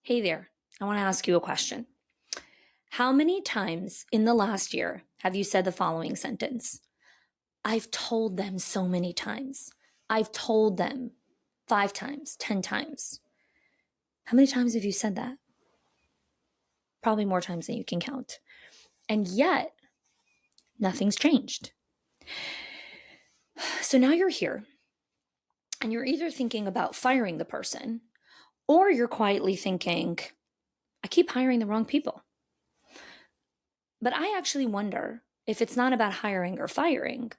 Hey there, I want to ask you a question. How many times in the last year have you said the following sentence? I've told them so many times. I've told them 5 times, 10 times. How many times have you said that? Probably more times than you can count. And yet, nothing's changed. So now you're here and you're either thinking about firing the person or you're quietly thinking, I keep hiring the wrong people. But I actually wonder if it's not about hiring or firing,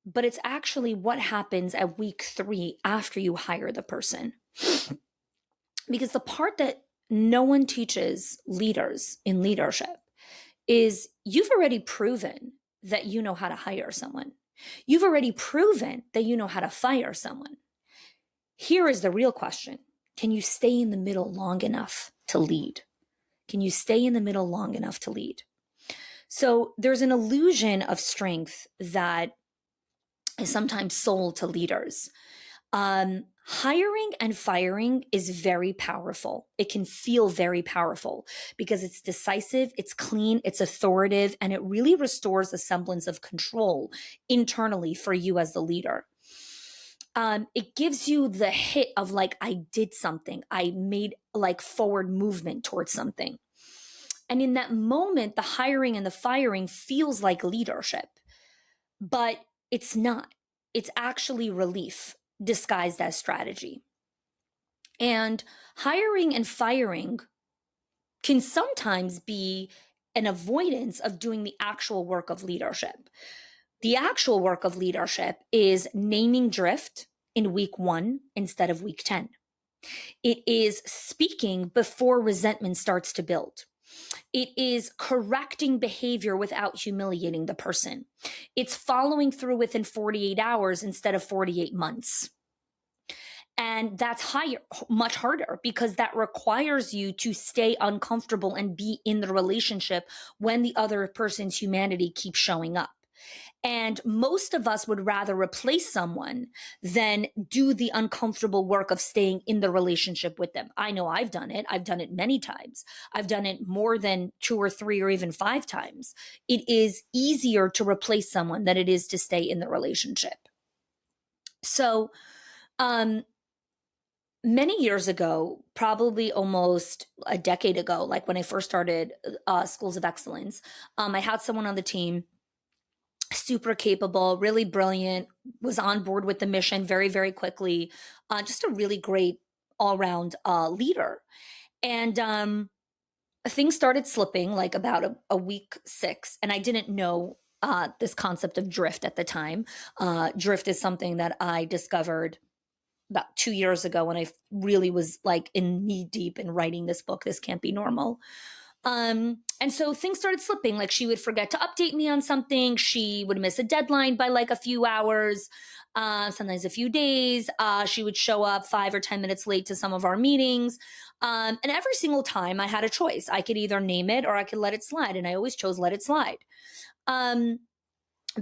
but it's actually what happens at week 3 after you hire the person. Because the part that no one teaches leaders in leadership is you've already proven that you know how to hire someone. You've already proven that you know how to fire someone. Here is the real question. Can you stay in the middle long enough to lead? Can you stay in the middle long enough to lead? So there's an illusion of strength that is sometimes sold to leaders. Hiring and firing is very powerful. It can feel very powerful because it's decisive, it's clean, it's authoritative, and it really restores a semblance of control internally for you as the leader. It gives you the hit of like, I did something. I made like forward movement towards something. And in that moment, the hiring and the firing feels like leadership, but it's not. It's actually relief disguised as strategy. And hiring and firing can sometimes be an avoidance of doing the actual work of leadership. The actual work of leadership is naming drift in week 1 instead of week 10. It is speaking before resentment starts to build. It is correcting behavior without humiliating the person. It's following through within 48 hours instead of 48 months. And that's much harder because that requires you to stay uncomfortable and be in the relationship when the other person's humanity keeps showing up. And most of us would rather replace someone than do the uncomfortable work of staying in the relationship with them. I know I've done it. I've done it many times. I've done it more than 2 or 3 or even 5 times. It is easier to replace someone than it is to stay in the relationship. So, many years ago, probably almost a decade ago, like when I first started Schools of Excellence, I had someone on the team, super capable, really brilliant, was on board with the mission very, very quickly. Just a really great all-round leader. And things started slipping like about a week 6. And I didn't know this concept of drift at the time. Drift is something that I discovered about 2 years ago when I really was like in knee deep in writing this book, This Can't Be Normal. And so things started slipping. Like she would forget to update me on something. She would miss a deadline by like a few hours, sometimes a few days. She would show up 5 or 10 minutes late to some of our meetings. And every single time I had a choice. I could either name it or I could let it slide. And I always chose let it slide.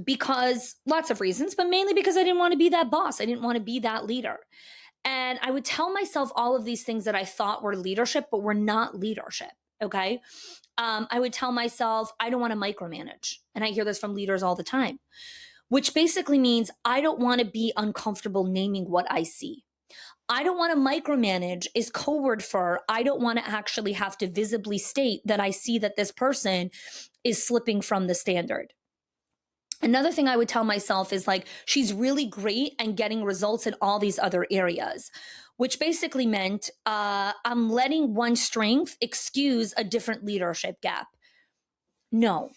Because lots of reasons, but mainly because I didn't want to be that boss. I didn't want to be that leader. And I would tell myself all of these things that I thought were leadership, but were not leadership. Okay. I would tell myself, I don't want to micromanage. And I hear this from leaders all the time, which basically means I don't want to be uncomfortable naming what I see. I don't want to micromanage is code word for I don't want to actually have to visibly state that I see that this person is slipping from the standard. Another thing I would tell myself is like, she's really great and getting results in all these other areas, which basically meant I'm letting one strength excuse a different leadership gap. No,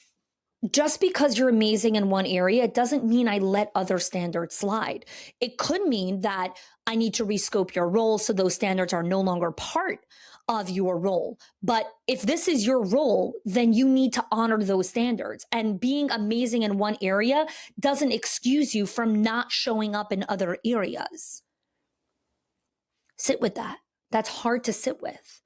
just because you're amazing in one area, it doesn't mean I let other standards slide. It could mean that I need to rescope your role so those standards are no longer part of your role. But if this is your role, then you need to honor those standards. And being amazing in one area doesn't excuse you from not showing up in other areas. Sit with that. That's hard to sit with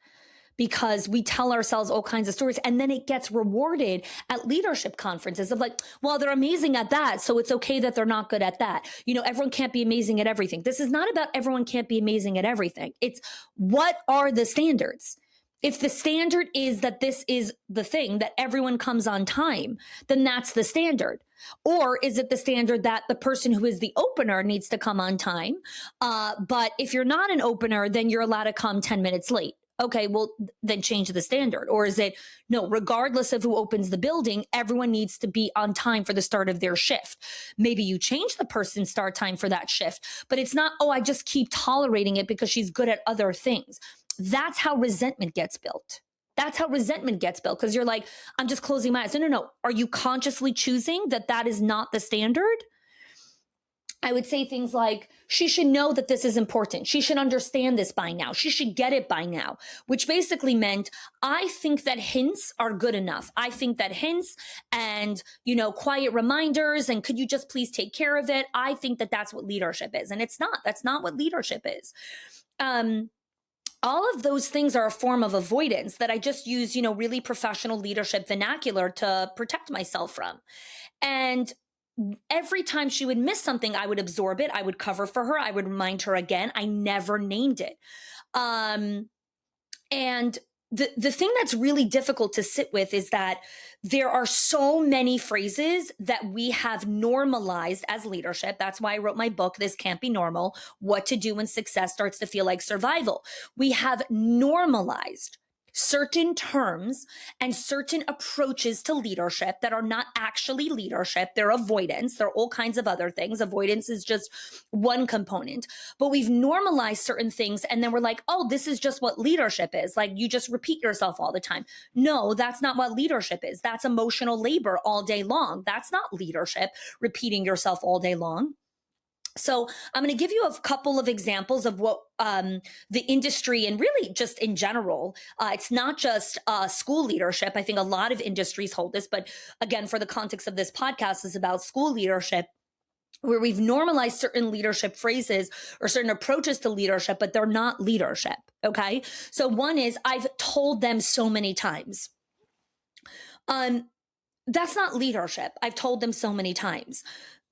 because we tell ourselves all kinds of stories and then it gets rewarded at leadership conferences of like, well, they're amazing at that, so it's okay that they're not good at that. You know, everyone can't be amazing at everything. This is not about everyone can't be amazing at everything. It's what are the standards? If the standard is that this is the thing, that everyone comes on time, then that's the standard. Or is it the standard that the person who is the opener needs to come on time? But if you're not an opener, then you're allowed to come 10 minutes late. Okay, well, then change the standard. Or is it, no, regardless of who opens the building, everyone needs to be on time for the start of their shift. Maybe you change the person's start time for that shift, but it's not, oh, I just keep tolerating it because she's good at other things. That's how resentment gets built. That's how resentment gets built, because you're like, I'm just closing my eyes. No. Are you consciously choosing that is not the standard? I would say things like, she should know that this is important. She should understand this by now. She should get it by now, which basically meant, I think that hints are good enough. I think that hints and, quiet reminders and could you just please take care of it? I think that that's what leadership is. And it's not. That's not what leadership is. All of those things are a form of avoidance that I just use, really professional leadership vernacular to protect myself from. And every time she would miss something, I would absorb it. I would cover for her. I would remind her again. I never named it. And the thing that's really difficult to sit with is that there are so many phrases that we have normalized as leadership. That's why I wrote my book, This Can't Be Normal, What to Do When Success Starts to Feel Like Survival. We have normalized certain terms and certain approaches to leadership that are not actually leadership. They're avoidance. They're all kinds of other things. Avoidance is just one component. But we've normalized certain things and then we're like, oh, this is just what leadership is. Like, you just repeat yourself all the time. No, that's not what leadership is. That's emotional labor all day long. That's not leadership, repeating yourself all day long. So I'm going to give you a couple of examples of what the industry and really just in general, it's not just school leadership. I think a lot of industries hold this, but again, for the context of this podcast is about school leadership, where we've normalized certain leadership phrases or certain approaches to leadership, but they're not leadership. Okay. So one is, I've told them so many times. That's not leadership. I've told them so many times.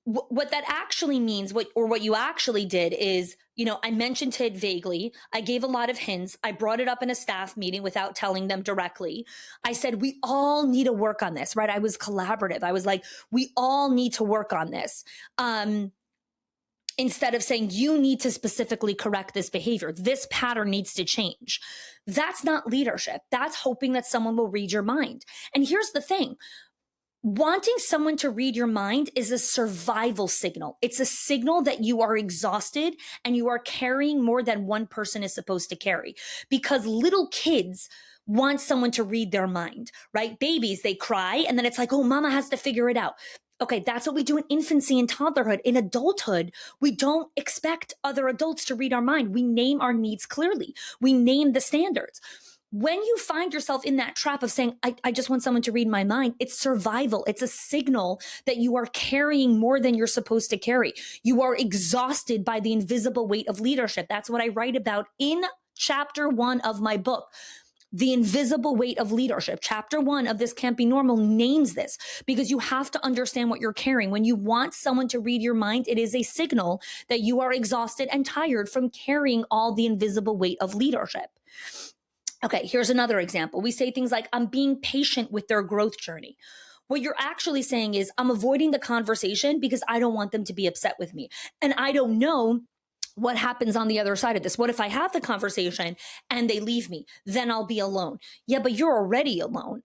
What that actually means, what you actually did is, I mentioned it vaguely. I gave a lot of hints. I brought it up in a staff meeting without telling them directly. I said, we all need to work on this, right? I was collaborative. I was like, we all need to work on this. Instead of saying, you need to specifically correct this behavior. This pattern needs to change. That's not leadership. That's hoping that someone will read your mind. And here's the thing. Wanting someone to read your mind is a survival signal. It's a signal that you are exhausted and you are carrying more than one person is supposed to carry, because little kids want someone to read their mind, right? Babies, they cry and then it's like, oh, mama has to figure it out. Okay, that's what we do in infancy and toddlerhood. In adulthood, we don't expect other adults to read our mind. We name our needs clearly. We name the standards. When you find yourself in that trap of saying, I just want someone to read my mind, it's survival. It's a signal that you are carrying more than you're supposed to carry. You are exhausted by the invisible weight of leadership. That's what I write about in chapter 1 of my book. The invisible weight of leadership. Chapter 1 of This Can't Be Normal names this, because you have to understand what you're carrying. When you want someone to read your mind, it is a signal that you are exhausted and tired from carrying all the invisible weight of leadership. Okay, here's another example. We say things like, I'm being patient with their growth journey. What you're actually saying is, I'm avoiding the conversation because I don't want them to be upset with me. And I don't know what happens on the other side of this. What if I have the conversation and they leave me? Then I'll be alone. Yeah, but you're already alone.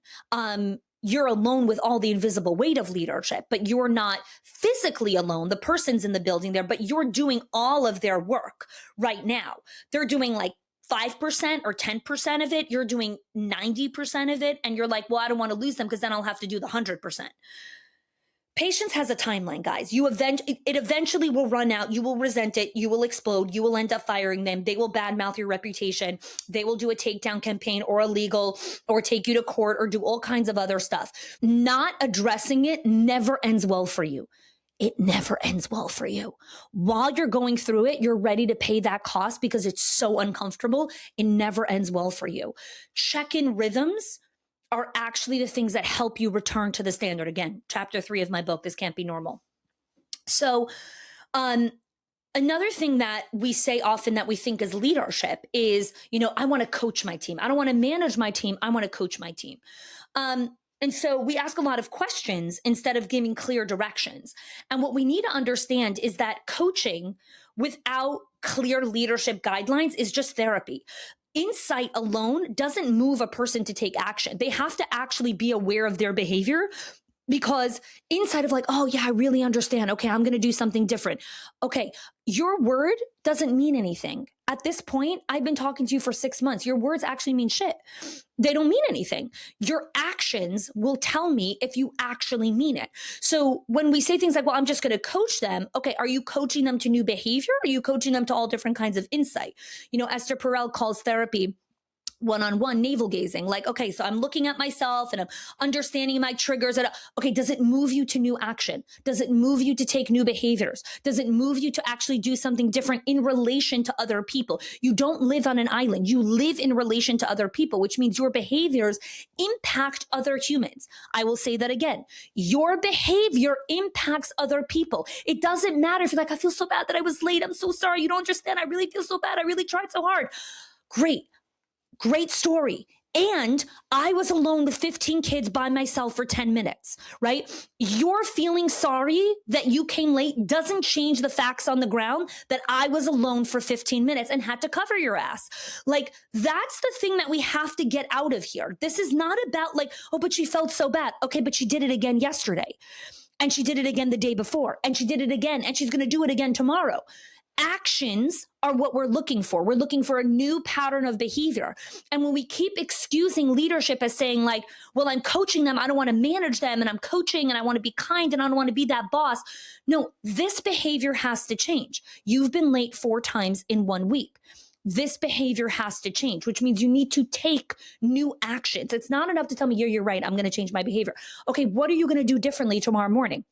You're alone with all the invisible weight of leadership, but you're not physically alone. The person's in the building there, but you're doing all of their work right now. They're doing like 5% or 10% of it. You're doing 90% of it. And you're like, well, I don't want to lose them because then I'll have to do the 100%. Patience has a timeline, guys. It eventually will run out. You will resent it. You will explode. You will end up firing them. They will badmouth your reputation. They will do a takedown campaign or a legal or take you to court or do all kinds of other stuff. Not addressing it never ends well for you. It never ends well for you. While you're going through it, you're ready to pay that cost because it's so uncomfortable. It never ends well for you. Check-in rhythms are actually the things that help you return to the standard. Again, chapter 3 of my book, This Can't Be Normal. So Another thing that we say often that we think is leadership is, I want to coach my team. I don't want to manage my team. I want to coach my team. And so we ask a lot of questions instead of giving clear directions. And what we need to understand is that coaching without clear leadership guidelines is just therapy. Insight alone doesn't move a person to take action. They have to actually be aware of their behavior, because inside of like, oh yeah, I really understand. Okay, I'm going to do something different. Okay, your word doesn't mean anything. At this point, I've been talking to you for 6 months. Your words actually mean shit. They don't mean anything. Your actions will tell me if you actually mean it. So when we say things like, well, I'm just going to coach them. Okay, are you coaching them to new behavior? Or are you coaching them to all different kinds of insight? Esther Perel calls therapy one-on-one navel gazing. Like, okay, so I'm looking at myself and I'm understanding my triggers. Okay, does it move you to new action? Does it move you to take new behaviors? Does it move you to actually do something different in relation to other people? You don't live on an island. You live in relation to other people, which means your behaviors impact other humans. I will say that again. Your behavior impacts other people. It doesn't matter if you're like, I feel so bad that I was late. I'm so sorry. You don't understand. I really feel so bad. I really tried so hard. Great story. And I was alone with 15 kids by myself for 10 minutes, right? Your feeling sorry that you came late doesn't change the facts on the ground that I was alone for 15 minutes and had to cover your ass. Like, that's the thing that we have to get out of here. This is not about like, oh, but she felt so bad. Okay, but she did it again yesterday. And she did it again the day before. And she did it again. And she's going to do it again tomorrow. Actions are what we're looking for. We're looking for a new pattern of behavior. And when we keep excusing leadership as saying like, well, I'm coaching them, I don't want to manage them, and I'm coaching and I want to be kind and I don't want to be that boss. No, this behavior has to change. You've been late 4 times in 1 week. This behavior has to change, which means you need to take new actions. It's not enough to tell me, you're right, I'm going to change my behavior. Okay, what are you going to do differently tomorrow morning?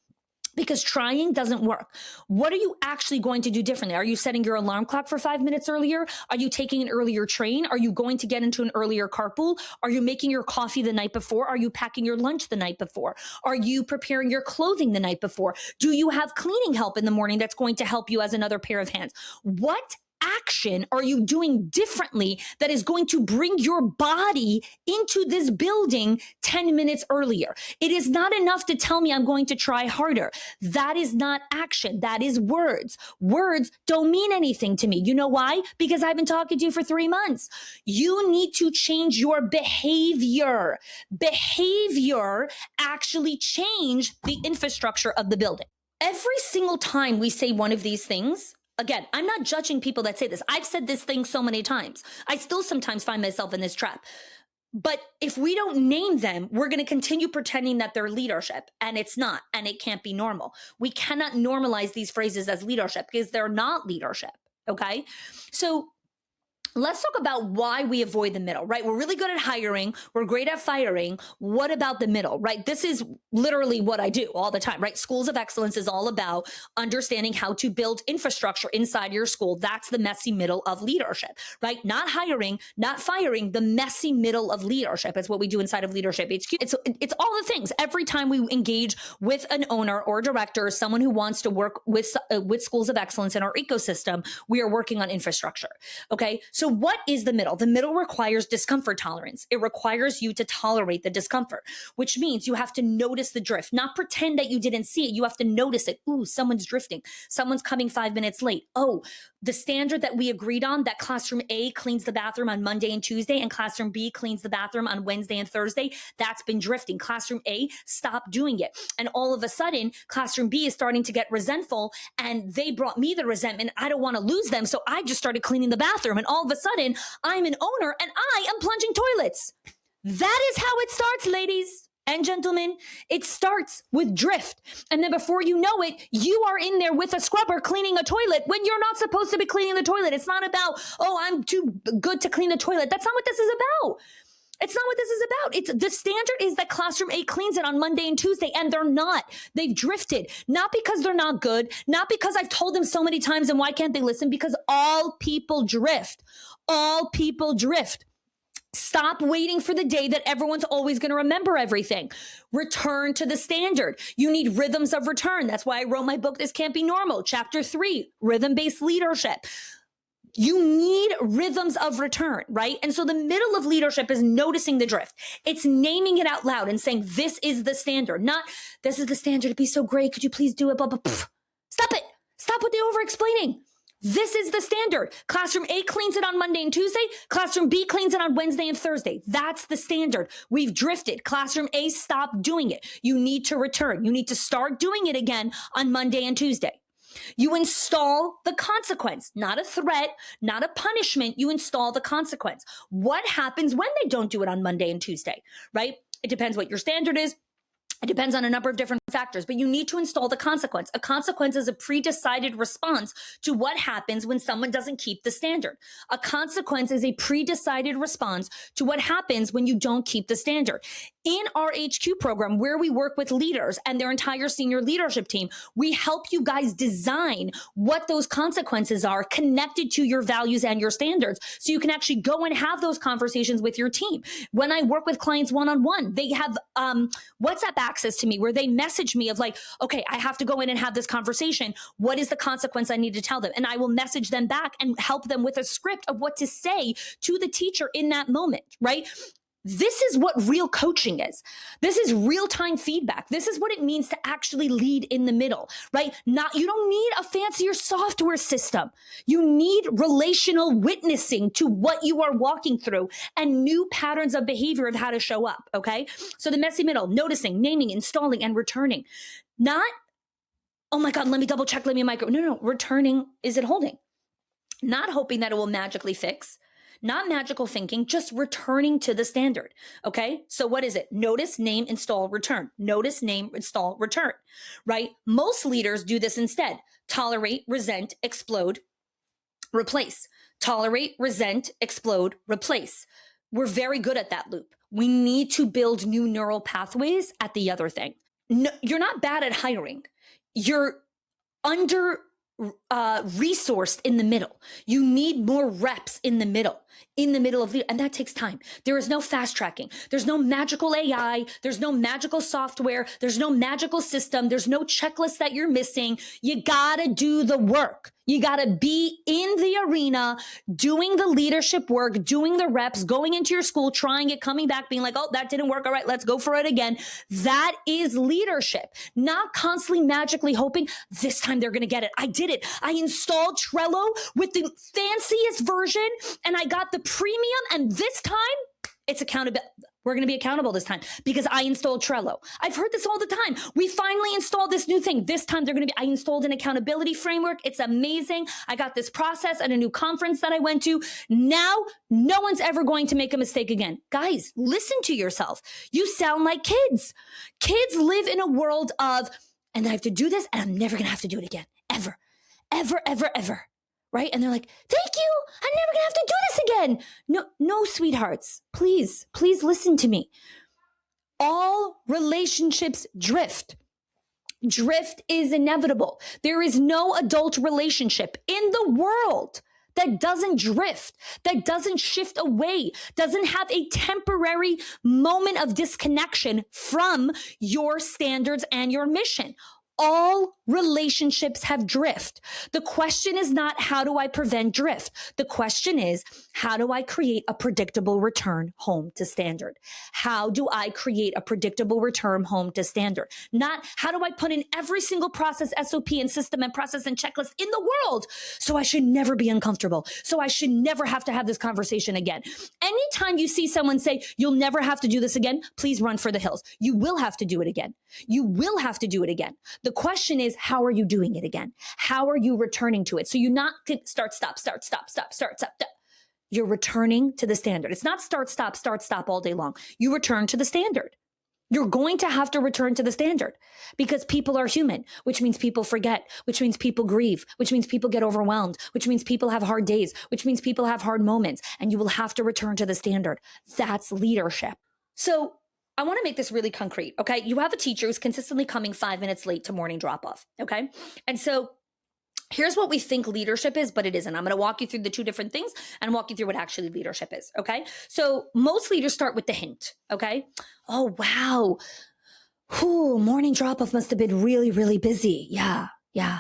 Because trying doesn't work. What are you actually going to do differently? Are you setting your alarm clock for 5 minutes earlier? Are you taking an earlier train? Are you going to get into an earlier carpool? Are you making your coffee the night before? Are you packing your lunch the night before? Are you preparing your clothing the night before? Do you have cleaning help in the morning that's going to help you as another pair of hands? What action are you doing differently that is going to bring your body into this building 10 minutes earlier? It is not enough to tell me I'm going to try harder. That is not action. That is words. Words don't mean anything to me. You know why? Because I've been talking to you for 3 months. You need to change your behavior. Behavior actually change the infrastructure of the building. Every single time we say one of these things, again, I'm not judging people that say this. I've said this thing so many times. I still sometimes find myself in this trap. But if we don't name them, we're going to continue pretending that they're leadership, and it's not, and it can't be normal. We cannot normalize these phrases as leadership because they're not leadership. Okay. So let's talk about why we avoid the middle, right? We're really good at hiring. We're great at firing. What about the middle, right? This is literally what I do all the time, right? Schools of Excellence is all about understanding how to build infrastructure inside your school. That's the messy middle of leadership, right? Not hiring, not firing, the messy middle of leadership is what we do inside of Leadership HQ. It's all the things. Every time we engage with an owner or director, or someone who wants to work with Schools of Excellence in our ecosystem, we are working on infrastructure, okay? So what is the middle? The middle requires discomfort tolerance. It requires you to tolerate the discomfort, which means you have to notice the drift, not pretend that you didn't see it. You have to notice it. Ooh, someone's drifting. Someone's coming 5 minutes late. Oh, the standard that we agreed on, that classroom A cleans the bathroom on Monday and Tuesday and classroom B cleans the bathroom on Wednesday and Thursday, that's been drifting. Classroom A stopped doing it. And all of a sudden, classroom B is starting to get resentful, and they brought me the resentment. I don't want to lose them, so I just started cleaning the bathroom. And all of a sudden, I'm an owner and I am plunging toilets. That is how it starts, ladies and gentlemen. It starts with drift. And then before you know it, you are in there with a scrubber cleaning a toilet when you're not supposed to be cleaning the toilet. It's not about, oh, I'm too good to clean the toilet. That's not what this is about. It's not what this is about. It's the standard is that classroom A cleans it on Monday and Tuesday, and they're not. They've drifted. Not because they're not good, not because I've told them so many times and why can't they listen? Because all people drift. All people drift. Stop waiting for the day that everyone's always going to remember everything. Return to the standard. You need rhythms of return. That's why I wrote my book, This Can't Be Normal. Chapter 3, rhythm-based leadership. You need rhythms of return, right? And so the middle of leadership is noticing the drift. It's naming it out loud and saying, this is the standard, not this is the standard. It'd be so great. Could you please do it? Blah, blah, blah. Stop it. Stop with the over-explaining. This is the standard. Classroom A cleans it on Monday and Tuesday. Classroom B cleans it on Wednesday and Thursday. That's the standard. We've drifted. Classroom A stopped doing it. You need to return. You need to start doing it again on Monday and Tuesday. You install the consequence, not a threat, not a punishment. You install the consequence. What happens when they don't do it on Monday and Tuesday, right? It depends what your standard is. It depends on a number of different factors, but you need to install the consequence. A consequence is a pre-decided response to what happens when someone doesn't keep the standard. A consequence is a pre-decided response to what happens when you don't keep the standard. In our HQ program, where we work with leaders and their entire senior leadership team, we help you guys design what those consequences are connected to your values and your standards, so you can actually go and have those conversations with your team. When I work with clients one-on-one, they have WhatsApp access to me where they message me of like, okay, I have to go in and have this conversation. What is the consequence I need to tell them? And I will message them back and help them with a script of what to say to the teacher in that moment, right? This is what real coaching is. This is real-time feedback. This is what it means to actually lead in the middle, right? You don't need a fancier software system. You need relational witnessing to what you are walking through and new patterns of behavior of how to show up, okay? So the messy middle, noticing, naming, installing, and returning. Not, oh my God, let me double check, let me micro. No, returning, is it holding? Not hoping that it will magically fix. Not magical thinking, just returning to the standard, okay? So what is it? Notice, name, install, return. Notice, name, install, return, right? Most leaders do this instead. Tolerate, resent, explode, replace. Tolerate, resent, explode, replace. We're very good at that loop. We need to build new neural pathways at the other thing. No, you're not bad at hiring. You're under resourced in the middle. You need more reps in the middle of the, and that takes time. There is no fast tracking. There's no magical AI. There's no magical software. There's no magical system. There's no checklist that you're missing. You gotta do the work. You gotta be in the arena, doing the leadership work, doing the reps, going into your school, trying it, coming back, being like, oh, that didn't work. All right, let's go for it again. That is leadership, not constantly magically hoping this time they're gonna get it. I did it. I installed Trello with the fanciest version and I got the premium, and this time it's accountable. We're going to be accountable this time because I installed Trello. I've heard this all the time. We finally installed this new thing. This time they're going to be, I installed an accountability framework. It's amazing. I got this process at a new conference that I went to. Now, no one's ever going to make a mistake again. Guys, listen to yourself. You sound like kids. Kids live in a world of, and I have to do this and I'm never going to have to do it again. Ever, ever, ever, ever. Right? And they're like, thank you. I'm never going to have to do this again. No, sweethearts, please listen to me. All relationships drift. Drift is inevitable. There is no adult relationship in the world that doesn't drift, that doesn't shift away, doesn't have a temporary moment of disconnection from your standards and your mission. All relationships have drift. The question is not, how do I prevent drift? The question is, how do I create a predictable return home to standard? How do I create a predictable return home to standard? Not, how do I put in every single process, SOP, and system and process and checklist in the world so I should never be uncomfortable, so I should never have to have this conversation again. Anytime you see someone say, you'll never have to do this again, please run for the hills. You will have to do it again. You will have to do it again. The question is, how are you doing it again? How are you returning to it? So you not start, stop. You're returning to the standard. It's not start, stop all day long. You return to the standard. You're going to have to return to the standard because people are human, which means people forget, which means people grieve, which means people get overwhelmed, which means people have hard days, which means people have hard moments, and you will have to return to the standard. That's leadership. So I want to make this really concrete, okay? You have a teacher who's consistently coming 5 minutes late to morning drop-off, okay? And so Here's what we think leadership is, but it isn't. I'm going to walk you through the two different things and walk you through what actually leadership is. Okay. So most leaders start with the hint. Okay. Oh, wow. Whew, morning drop off must have been really, really busy. Yeah. Yeah.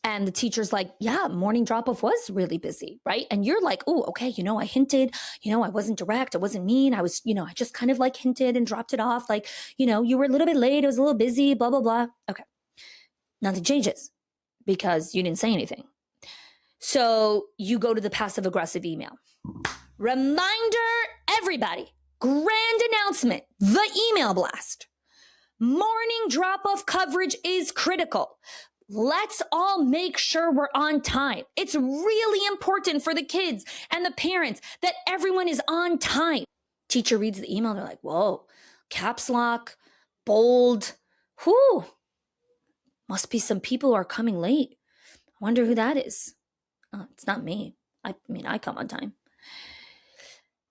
And the teacher's like, yeah, morning drop off was really busy. Right. And you're like, oh, okay. I hinted, I wasn't direct. I wasn't mean. I was, I just kind of like hinted and dropped it off. Like, you were a little bit late. It was a little busy, blah, blah, blah. Okay. Nothing changes because you didn't say anything. So you go to the passive aggressive email. Reminder, everybody, grand announcement, the email blast. Morning drop-off coverage is critical. Let's all make sure we're on time. It's really important for the kids and the parents that everyone is on time. Teacher reads the email. They're like, whoa, caps lock, bold. Whew. Must be some people who are coming late. I wonder who that is. Oh, it's not me. I come on time.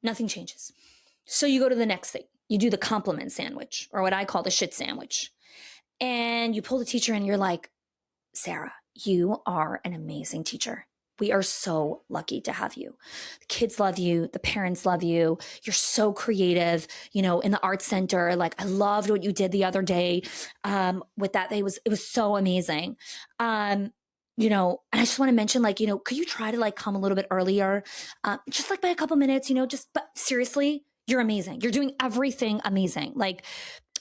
Nothing changes. So you go to the next thing. You do the compliment sandwich, or what I call the shit sandwich. And you pull the teacher and you're like, Sarah, you are an amazing teacher. We are so lucky to have you. The kids love you. The parents love you. You're so creative, in the art center. Like, I loved what you did the other day with that. It was so amazing. And I just want to mention, could you try to come a little bit earlier? Just by a couple minutes, but seriously, you're amazing. You're doing everything amazing.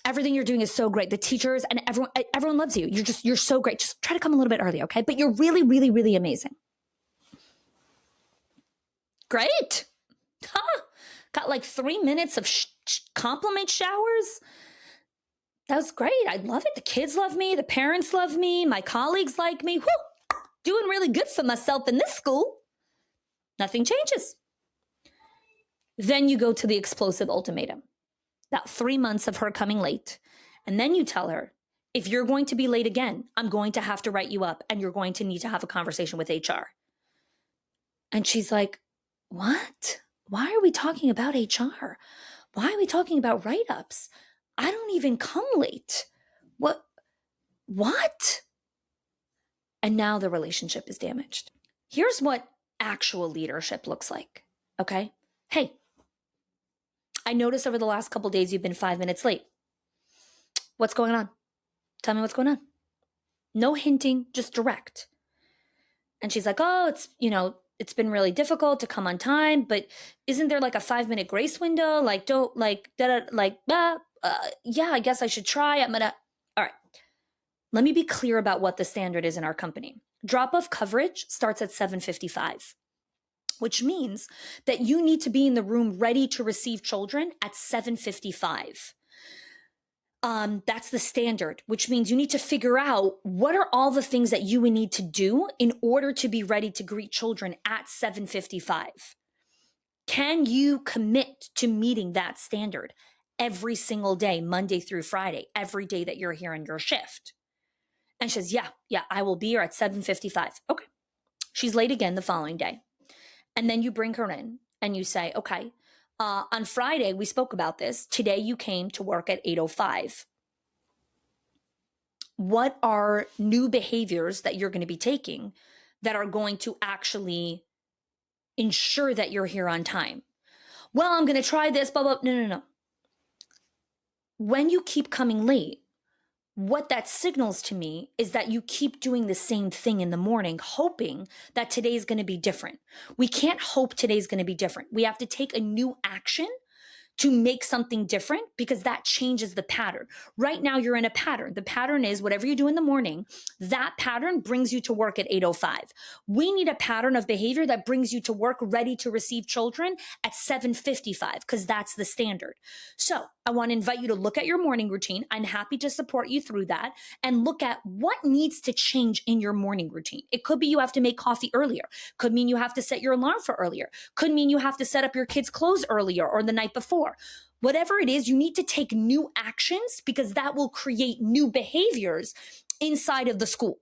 Everything you're doing is so great. The teachers and everyone loves you. You're so great. Just try to come a little bit early. Okay. But you're really, really, really amazing. Great. Huh. Got 3 minutes of compliment showers. That was great. I love it. The kids love me. The parents love me. My colleagues like me. Whew. Doing really good for myself in this school. Nothing changes. Then you go to the explosive ultimatum. That 3 months of her coming late. And then you tell her, if you're going to be late again, I'm going to have to write you up and you're going to need to have a conversation with HR. And she's like, what? Why are we talking about HR? Why are we talking about write-ups? I don't even come late. What? And now the relationship is damaged. Here's what actual leadership looks like. Okay? Hey, I noticed over the last couple of days you've been 5 minutes late. What's going on? Tell me what's going on. No hinting, just direct. And she's like, oh, it's been really difficult to come on time, but isn't there a 5-minute grace window? Yeah, I guess I should try. All right. Let me be clear about what the standard is in our company. Drop-off coverage starts at 7:55. Which means that you need to be in the room ready to receive children at 7:55. That's the standard, which means you need to figure out what are all the things that you would need to do in order to be ready to greet children at 7:55. Can you commit to meeting that standard every single day, Monday through Friday, every day that you're here in your shift? And she says, yeah, I will be here at 7:55. Okay. She's late again the following day. And then you bring her in and you say, okay, on Friday, we spoke about this. Today, you came to work at 8:05. What are new behaviors that you're going to be taking that are going to actually ensure that you're here on time? Well, I'm going to try this, blah, blah. No. When you keep coming late, what that signals to me is that you keep doing the same thing in the morning, hoping that today's going to be different. We can't hope today's going to be different. We have to take a new action to make something different because that changes the pattern. Right now, you're in a pattern. The pattern is whatever you do in the morning, that pattern brings you to work at 8:05. We need a pattern of behavior that brings you to work ready to receive children at 7:55 because that's the standard. So I want to invite you to look at your morning routine. I'm happy to support you through that and look at what needs to change in your morning routine. It could be you have to make coffee earlier. Could mean you have to set your alarm for earlier. Could mean you have to set up your kids' clothes earlier or the night before. Whatever it is, you need to take new actions because that will create new behaviors inside of the school.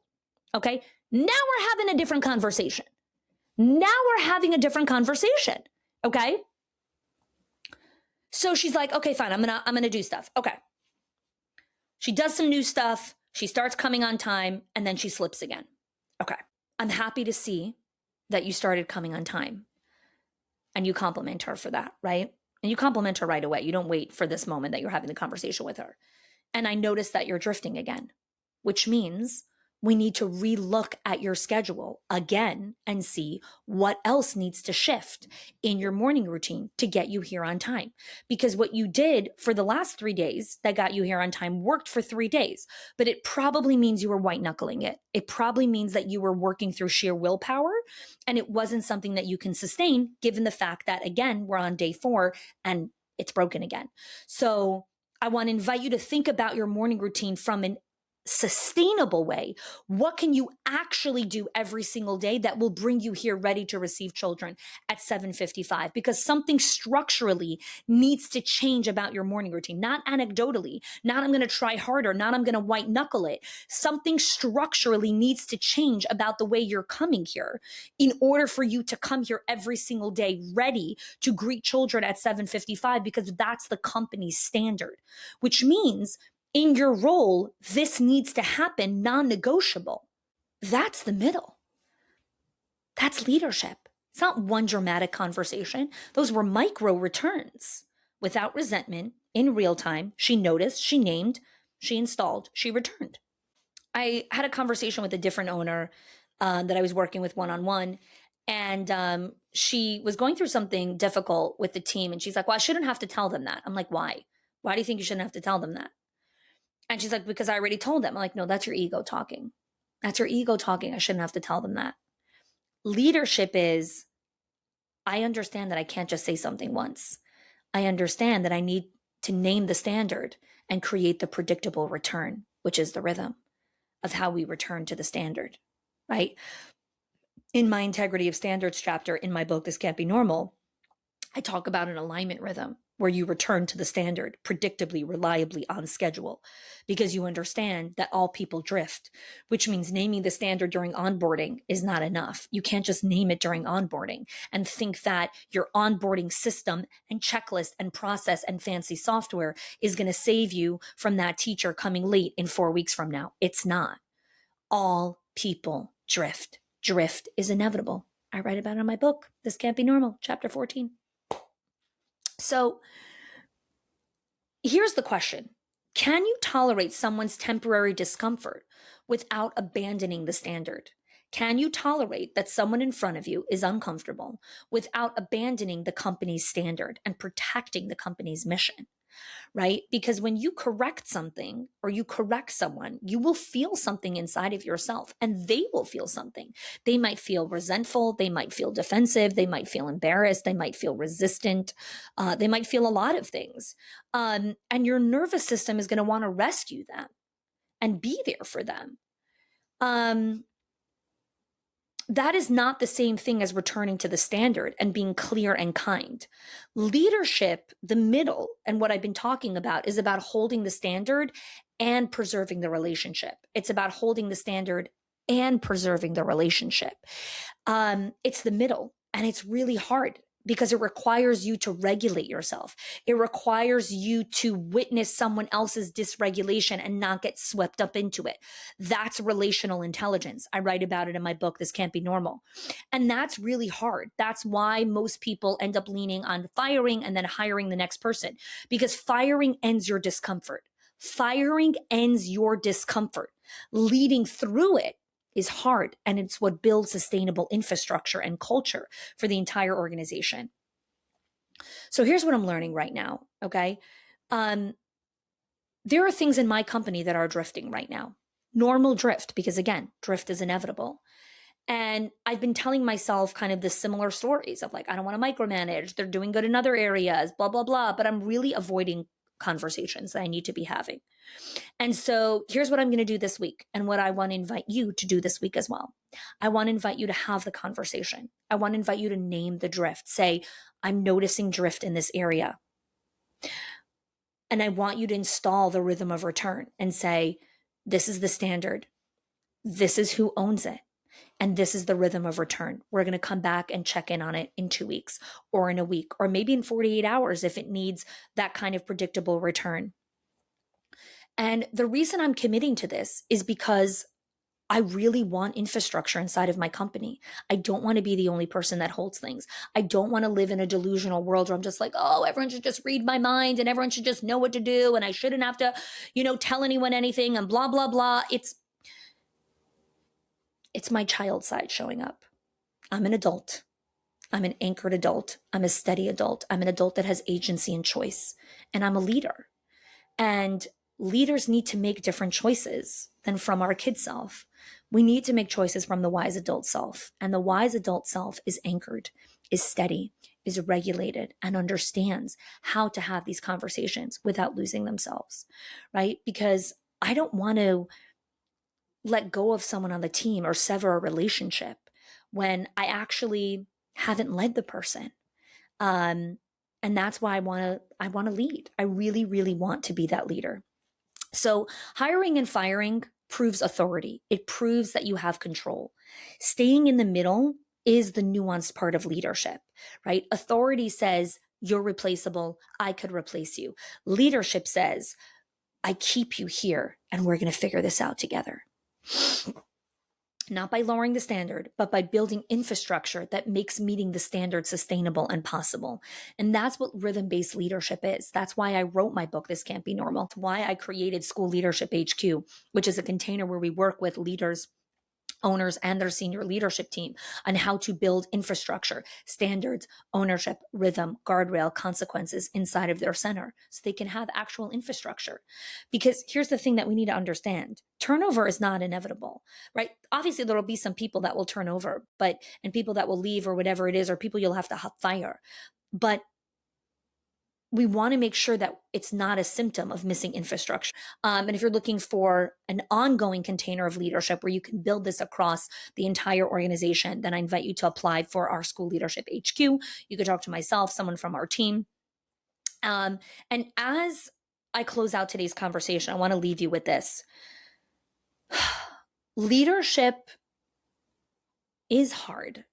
Okay? Now we're having a different conversation. Okay? So she's like, okay, fine. I'm going to do stuff. Okay. She does some new stuff. She starts coming on time and then she slips again. Okay. I'm happy to see that you started coming on time and you compliment her for that, right? And you compliment her right away. You don't wait for this moment that you're having the conversation with her. And I notice that you're drifting again, which means we need to relook at your schedule again and see what else needs to shift in your morning routine to get you here on time. Because what you did for the last 3 days that got you here on time worked for 3 days, but it probably means you were white knuckling it. It probably means that you were working through sheer willpower and it wasn't something that you can sustain given the fact that, again, we're on day 4 and it's broken again. So I want to invite you to think about your morning routine from an sustainable way. What can you actually do every single day that will bring you here ready to receive children at 7:55? Because something structurally needs to change about your morning routine, not anecdotally, not I'm going to try harder, not I'm going to white knuckle it. Something structurally needs to change about the way you're coming here in order for you to come here every single day ready to greet children at 7:55, because that's the company's standard, which means in your role, this needs to happen non-negotiable. That's the middle. That's leadership. It's not one dramatic conversation. Those were micro returns without resentment in real time. She noticed, she named, she installed, she returned. I had a conversation with a different owner that I was working with one-on-one. And she was going through something difficult with the team. And she's like, well, I shouldn't have to tell them that. I'm like, why? Why do you think you shouldn't have to tell them that? And she's like, because I already told them. I'm like, no, that's your ego talking. That's your ego talking. I shouldn't have to tell them that. Leadership is, I understand that I can't just say something once. I understand that I need to name the standard and create the predictable return, which is the rhythm of how we return to the standard, right? In my Integrity of Standards chapter in my book, This Can't Be Normal, I talk about an alignment rhythm where you return to the standard predictably, reliably, on schedule, because you understand that all people drift, which means naming the standard during onboarding is not enough. You can't just name it during onboarding and think that your onboarding system and checklist and process and fancy software is going to save you from that teacher coming late in 4 weeks from now. It's not. All people drift. Drift is inevitable. I write about it in my book, This Can't Be Normal, chapter 14. So here's the question. Can you tolerate someone's temporary discomfort without abandoning the standard? Can you tolerate that someone in front of you is uncomfortable without abandoning the company's standard and protecting the company's mission? Right? Because when you correct something or you correct someone, you will feel something inside of yourself and they will feel something. They might feel resentful. They might feel defensive. They might feel embarrassed. They might feel resistant. They might feel a lot of things. And your nervous system is going to want to rescue them and be there for them. That is not the same thing as returning to the standard and being clear and kind. Leadership, the middle, and what I've been talking about is about holding the standard and preserving the relationship. It's about holding the standard and preserving the relationship. It's the middle, and it's really hard because it requires you to regulate yourself. It requires you to witness someone else's dysregulation and not get swept up into it. That's relational intelligence. I write about it in my book, This Can't Be Normal. And that's really hard. That's why most people end up leaning on firing and then hiring the next person, because firing ends your discomfort. Firing ends your discomfort. Leading through it is hard, and it's what builds sustainable infrastructure and culture for the entire organization. So here's what I'm learning right now, okay? There are things in my company that are drifting right now. Normal drift, because again, drift is inevitable. And I've been telling myself kind of the similar stories of like, I don't want to micromanage. They're doing good in other areas, blah, blah, blah. But I'm really avoiding conversations that I need to be having. And so here's what I'm going to do this week and what I want to invite you to do this week as well. I want to invite you to have the conversation. I want to invite you to name the drift. Say, I'm noticing drift in this area. And I want you to install the rhythm of return and say, this is the standard. This is who owns it. And this is the rhythm of return. We're going to come back and check in on it in 2 weeks or in a week, or maybe in 48 hours if it needs that kind of predictable return. And the reason I'm committing to this is because I really want infrastructure inside of my company. I don't want to be the only person that holds things. I don't want to live in a delusional world where I'm just like, oh, everyone should just read my mind and everyone should just know what to do. And I shouldn't have to, tell anyone anything and blah, blah, blah. It's my child side showing up. I'm an adult. I'm an anchored adult. I'm a steady adult. I'm an adult that has agency and choice. And I'm a leader. And leaders need to make different choices than from our kid self. We need to make choices from the wise adult self. And the wise adult self is anchored, is steady, is regulated, and understands how to have these conversations without losing themselves, right? Because I don't want to let go of someone on the team or sever a relationship when I actually haven't led the person. And that's why I want to lead. I really, really want to be that leader. So hiring and firing proves authority. It proves that you have control. Staying in the middle is the nuanced part of leadership, right? Authority says you're replaceable. I could replace you. Leadership says, I keep you here and we're going to figure this out together. Not by lowering the standard, but by building infrastructure that makes meeting the standard sustainable and possible. And that's what rhythm-based leadership is. That's why I wrote my book, This Can't Be Normal. It's why I created School Leadership HQ, which is a container where we work with leaders, owners, and their senior leadership team on how to build infrastructure, standards, ownership, rhythm, guardrail, consequences inside of their center so they can have actual infrastructure. Because here's the thing that we need to understand. Turnover is not inevitable, right? Obviously, there will be some people that will turn over, and people that will leave or whatever it is, or people you'll have to fire. But we want to make sure that it's not a symptom of missing infrastructure. And if you're looking for an ongoing container of leadership where you can build this across the entire organization, then I invite you to apply for our School Leadership HQ. You could talk to myself, someone from our team. And as I close out today's conversation, I want to leave you with this. Leadership is hard,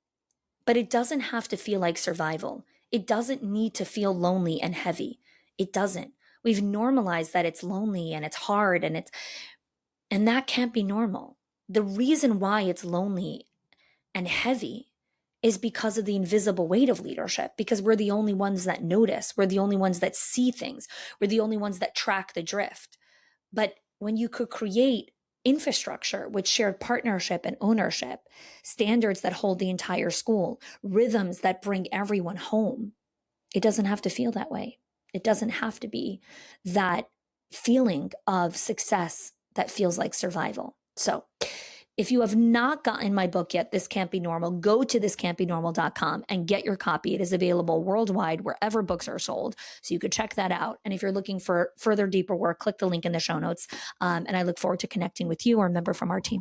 but it doesn't have to feel like survival. It doesn't need to feel lonely and heavy. It doesn't. We've normalized that it's lonely and it's hard and that can't be normal. The reason why it's lonely and heavy is because of the invisible weight of leadership, because we're the only ones that notice. We're the only ones that see things. We're the only ones that track the drift. But when you could create infrastructure with shared partnership and ownership, standards that hold the entire school, rhythms that bring everyone home, it doesn't have to feel that way. It doesn't have to be that feeling of success that feels like survival. So if you have not gotten my book yet, This Can't Be Normal, go to thiscan'tbenormal.com and get your copy. It is available worldwide wherever books are sold. So you could check that out. And if you're looking for further deeper work, click the link in the show notes. And I look forward to connecting with you or a member from our team.